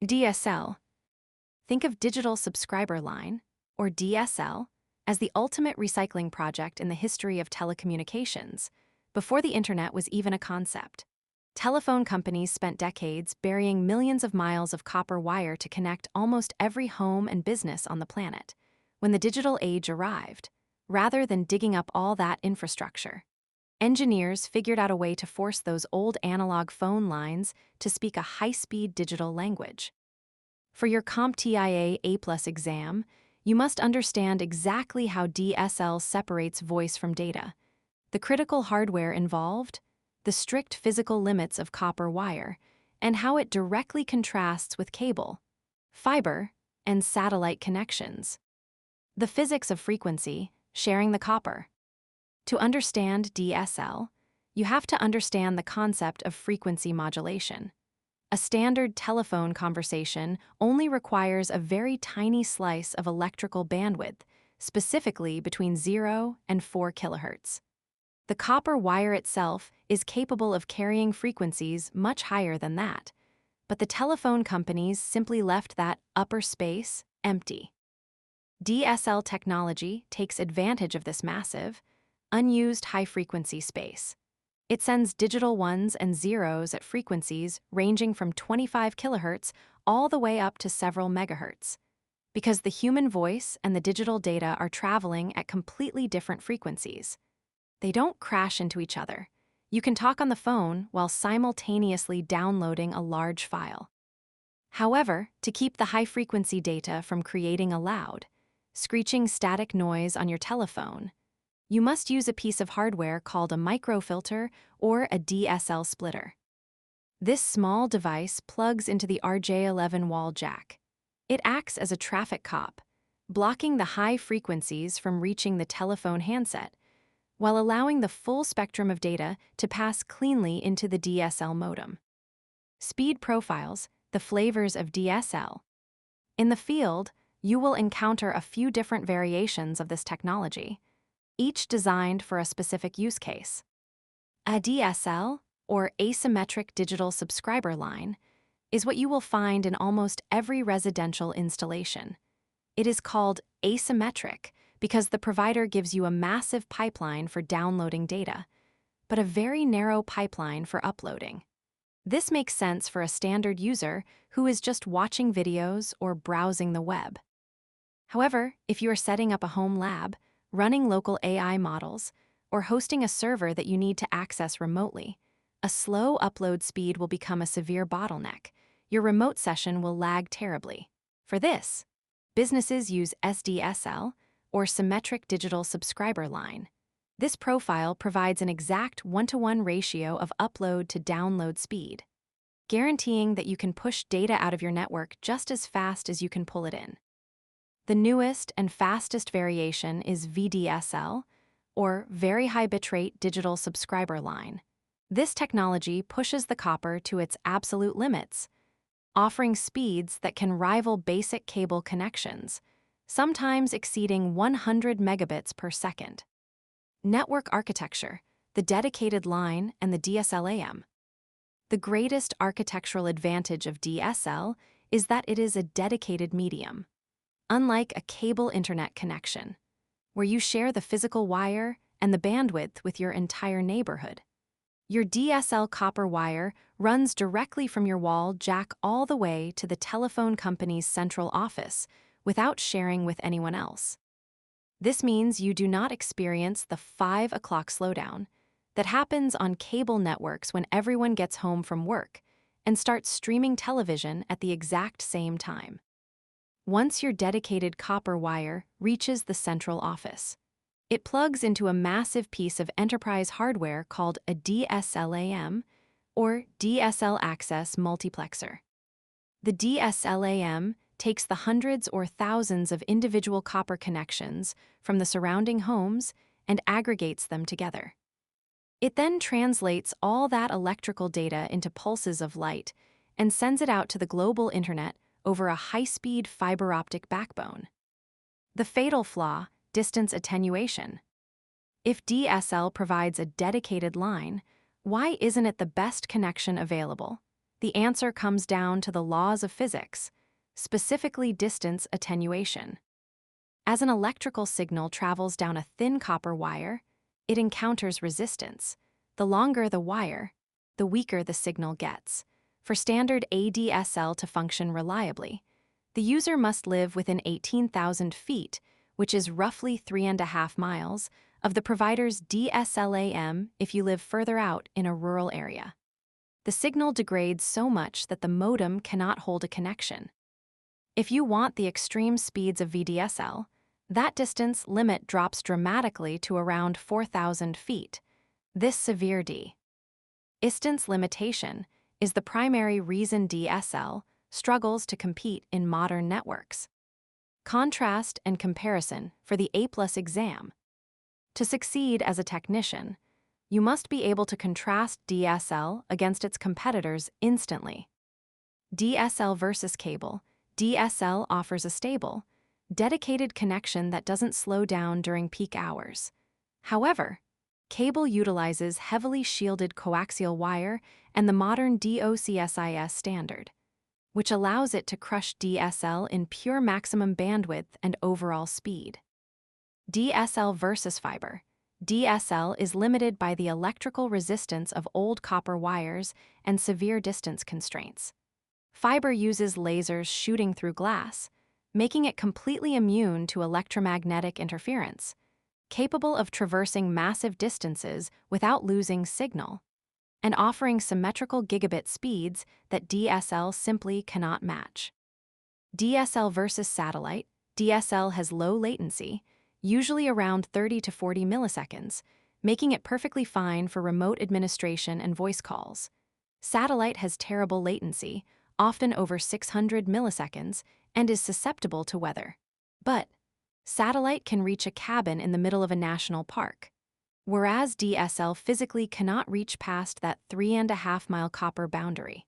DSL. Think of Digital Subscriber Line, or DSL, as the ultimate recycling project in the history of telecommunications, before the internet was even a concept. Telephone companies spent decades burying millions of miles of copper wire to connect almost every home and business on the planet. When the digital age arrived, rather than digging up all that infrastrucinfrastructure, engineers figured out a way to force those old analog phone lines to speak a high-speed digital language. For your CompTIA A+ exam, you must understand exactly how DSL separates voice from data, the critical hardware involved, the strict physical limits of copper wire, and how it directly contrasts with cable, fiber, and satellite connections. The physics of frequency, sharing the copper. To understand DSL, you have to understand the concept of frequency modulation. A standard telephone conversation only requires a very tiny slice of electrical bandwidth, specifically between 0 and 4 kHz. The copper wire itself is capable of carrying frequencies much higher than that, but the telephone companies simply left that upper space empty. DSL technology takes advantage of this massive, unused high-frequency space. It sends digital ones and zeros at frequencies ranging from 25 kHz all the way up to several megahertz. Because the human voice and the digital data are traveling at completely different frequencies, they don't crash into each other. You can talk on the phone while simultaneously downloading a large file. However, to keep the high-frequency data from creating a loud, screeching static noise on your telephone, you must use a piece of hardware called a microfilter or a DSL splitter. This small device plugs into the RJ11 wall jack. It acts as a traffic cop, blocking the high frequencies from reaching the telephone handset, while allowing the full spectrum of data to pass cleanly into the DSL modem. Speed profiles, the flavors of DSL. In the field, you will encounter a few different variations of this technology, each designed for a specific use case. A DSL, or asymmetric digital subscriber line, is what you will find in almost every residential installation. It is called asymmetric because the provider gives you a massive pipeline for downloading data, but a very narrow pipeline for uploading. This makes sense for a standard user who is just watching videos or browsing the web. However, if you are setting up a home lab, running local AI models, or hosting a server that you need to access remotely, a slow upload speed will become a severe bottleneck. Your remote session will lag terribly. For this, businesses use SDSL, or Symmetric Digital Subscriber Line. This profile provides an exact 1-to-1 ratio of upload to download speed, guaranteeing that you can push data out of your network just as fast as you can pull it in. The newest and fastest variation is VDSL, or Very High Bitrate Digital Subscriber Line. This technology pushes the copper to its absolute limits, offering speeds that can rival basic cable connections, sometimes exceeding 100 megabits per second. Network architecture, the dedicated line, and the DSL-AM. The greatest architectural advantage of DSL is that it is a dedicated medium. Unlike a cable internet connection, where you share the physical wire and the bandwidth with your entire neighborhood, your DSL copper wire runs directly from your wall jack all the way to the telephone company's central office without sharing with anyone else. This means you do not experience the 5 o'clock slowdown that happens on cable networks when everyone gets home from work and starts streaming television at the exact same time. Once your dedicated copper wire reaches the central office, it plugs into a massive piece of enterprise hardware called a DSL-AM, or DSL Access Multiplexer. The DSL-AM takes the hundreds or thousands of individual copper connections from the surrounding homes and aggregates them together. It then translates all that electrical data into pulses of light and sends it out to the global internet over a high-speed fiber optic backbone. The fatal flaw, distance attenuation. If DSL provides a dedicated line, why isn't it the best connection available? The answer comes down to the laws of physics, specifically distance attenuation. As an electrical signal travels down a thin copper wire, it encounters resistance. The longer the wire, the weaker the signal gets. For standard ADSL to function reliably, the user must live within 18,000 feet, which is roughly 3.5 miles, of the provider's DSLAM if you live further out in a rural area. The signal degrades so much that the modem cannot hold a connection. If you want the extreme speeds of VDSL, that distance limit drops dramatically to around 4,000 feet. This severe distance limitation is the primary reason DSL struggles to compete in modern networks. Contrast and comparison for the A+ exam. To succeed as a technician, you must be able to contrast DSL against its competitors instantly. DSL versus cable. DSL offers a stable, dedicated connection that doesn't slow down during peak hours. However, cable utilizes heavily shielded coaxial wire and the modern DOCSIS standard, which allows it to crush DSL in pure maximum bandwidth and overall speed. DSL versus fiber. DSL is limited by the electrical resistance of old copper wires and severe distance constraints. Fiber uses lasers shooting through glass, making it completely immune to electromagnetic interference, capable of traversing massive distances without losing signal, and offering symmetrical gigabit speeds that DSL simply cannot match. DSL versus satellite. DSL has low latency, usually around 30 to 40 milliseconds, making it perfectly fine for remote administration and voice calls. Satellite has terrible latency, often over 600 milliseconds, and is susceptible to weather. But satellite can reach a cabin in the middle of a national park, whereas DSL physically cannot reach past that 3.5-mile copper boundary.